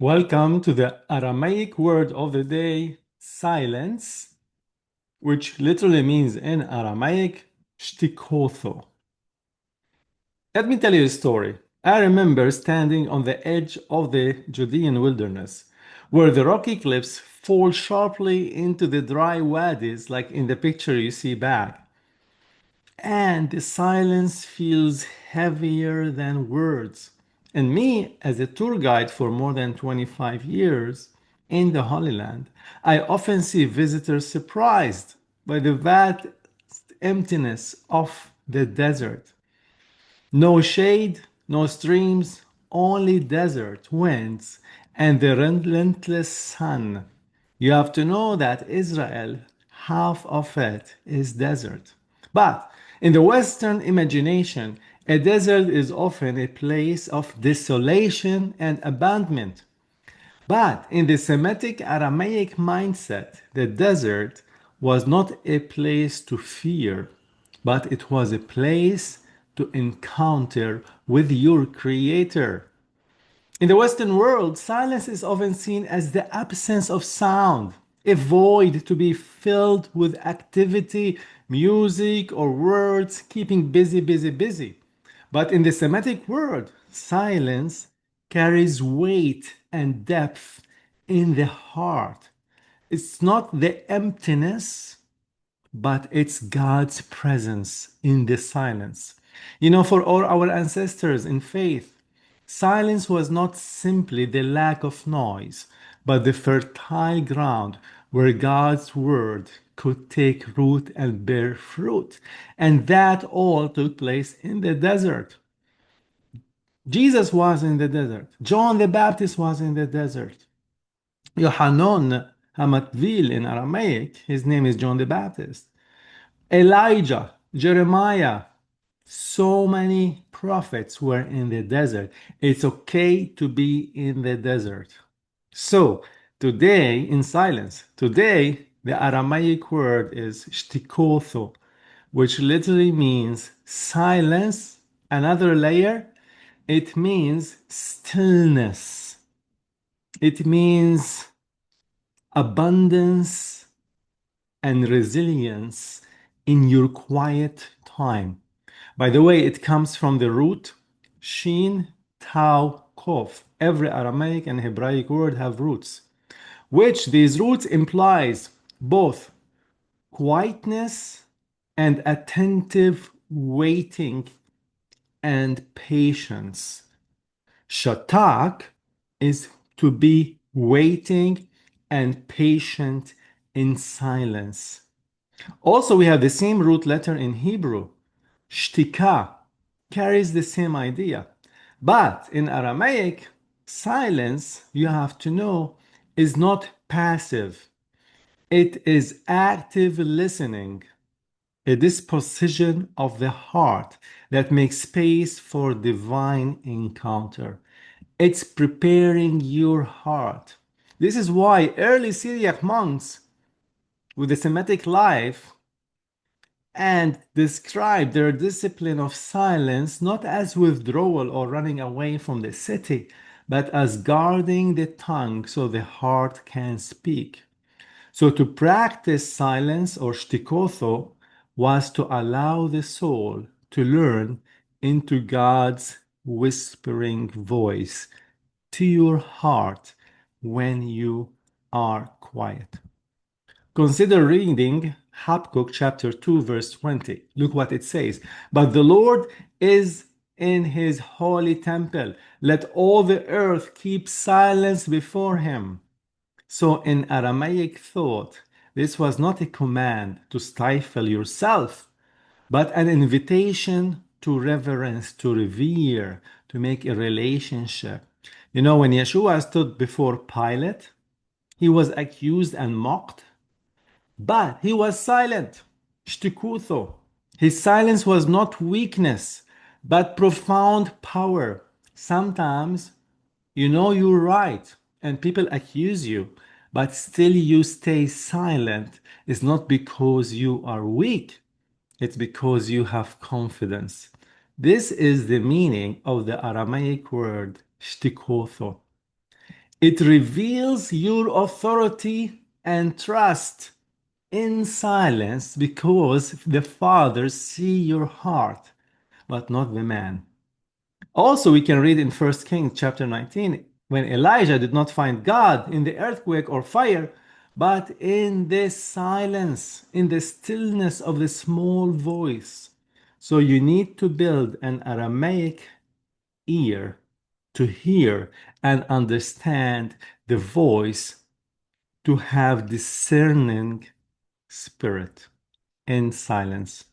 Welcome to the Aramaic word of the day, silence, which literally means in Aramaic, Shtiqotho. Let me tell you a story. I remember standing on the edge of the Judean wilderness, where the rocky cliffs fall sharply into the dry wadis, like in the picture you see back. And the silence feels heavier than words. And me, as a tour guide for more than 25 years in the Holy Land, I often see visitors surprised by the vast emptiness of the desert. No shade, no streams, only desert winds and the relentless sun. You have to know that Israel, half of it is desert. But in the Western imagination, a desert is often a place of desolation and abandonment. But in the Semitic Aramaic mindset, the desert was not a place to fear, but it was a place to encounter with your Creator. In the Western world, silence is often seen as the absence of sound, a void to be filled with activity, music, or words, keeping busy, busy, busy. But in the Semitic world, silence carries weight and depth in the heart. It's not the emptiness, but it's God's presence in the silence. For all our ancestors in faith, silence was not simply the lack of noise, but the fertile ground where God's word could take root and bear fruit. And that all took place in the desert. Jesus was in the desert. John the Baptist was in the desert. Yohanan Hamatvil in Aramaic, his name is John the Baptist. Elijah, Jeremiah, so many prophets were in the desert. It's okay to be in the desert. So, today, in silence, today, the Aramaic word is Shtiqotho, which literally means silence. Another layer, it means stillness. It means abundance and resilience in your quiet time. By the way, it comes from the root Shin Tau Kof. Every Aramaic and Hebraic word have roots, which these roots implies both quietness and attentive waiting and patience. Shatak is to be waiting and patient in silence. Also, we have the same root letter in Hebrew. Shtika carries the same idea. But in Aramaic, silence, you have to know, is not passive. It is active listening, a disposition of the heart that makes space for divine encounter. It's preparing your heart. This is why early Syriac monks with the Semitic life and describe their discipline of silence not as withdrawal or running away from the city, but as guarding the tongue so the heart can speak. So to practice silence or shtikotho was to allow the soul to learn into God's whispering voice to your heart when you are quiet. Consider reading Habakkuk chapter 2, verse 20. Look what it says. But the Lord is in his holy temple. Let all the earth keep silence before him. So, in Aramaic thought, this was not a command to stifle yourself, but an invitation to reverence, to revere, to make a relationship. When Yeshua stood before Pilate, he was accused and mocked, but he was silent. Shtikutho. His silence was not weakness, but profound power. Sometimes you know you're right and people accuse you, but still you stay silent. It's not because you are weak, it's because you have confidence. This is the meaning of the Aramaic word shtikotho. It reveals your authority and trust in silence because the Father sees your heart, but not the man. Also, we can read in 1 Kings chapter 19 when Elijah did not find God in the earthquake or fire, but in the silence, in the stillness of the small voice. So you need to build an Aramaic ear to hear and understand the voice, to have discerning spirit in silence.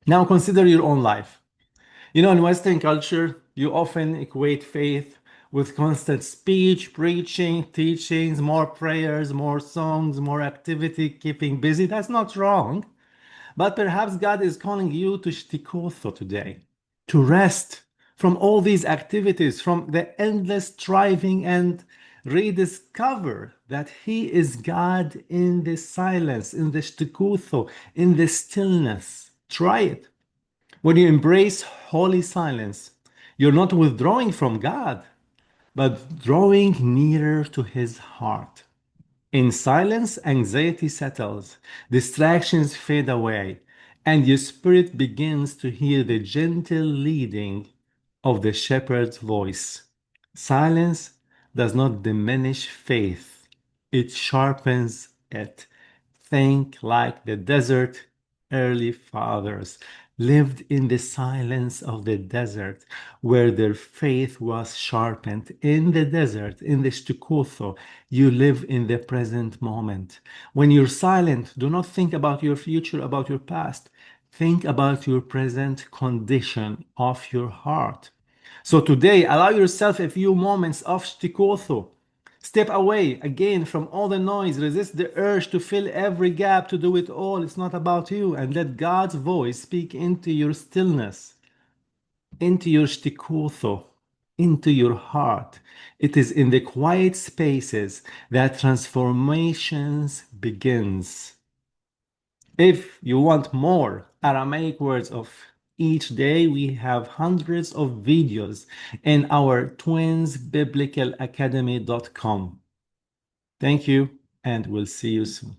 Now consider your own life. You know, in Western culture, you often equate faith with constant speech, preaching, teachings, more prayers, more songs, more activity, keeping busy. That's not wrong. But perhaps God is calling you to Shtiqotho today, to rest from all these activities, from the endless striving, and rediscover that He is God in the silence, in the Shtiqotho, in the stillness. Try it. When you embrace holy silence, you're not withdrawing from God, but drawing nearer to His heart. In silence, anxiety settles, distractions fade away, and your spirit begins to hear the gentle leading of the shepherd's voice. Silence does not diminish faith, it sharpens it. Think like the desert early fathers lived in the silence of the desert, where their faith was sharpened. In the desert, in the Shtiqotho, you live in the present moment. When you're silent, do not think about your future, about your past. Think about your present condition of your heart. So today, allow yourself a few moments of Shtiqotho. Step away again from all the noise. Resist the urge to fill every gap, to do it all. It's not about you. And let God's voice speak into your stillness, into your Shtiqotho, into your heart. It is in the quiet spaces that transformations begins. If you want more Aramaic words of each day, we have hundreds of videos in our twinsbiblicalacademy.com. Thank you, and we'll see you soon.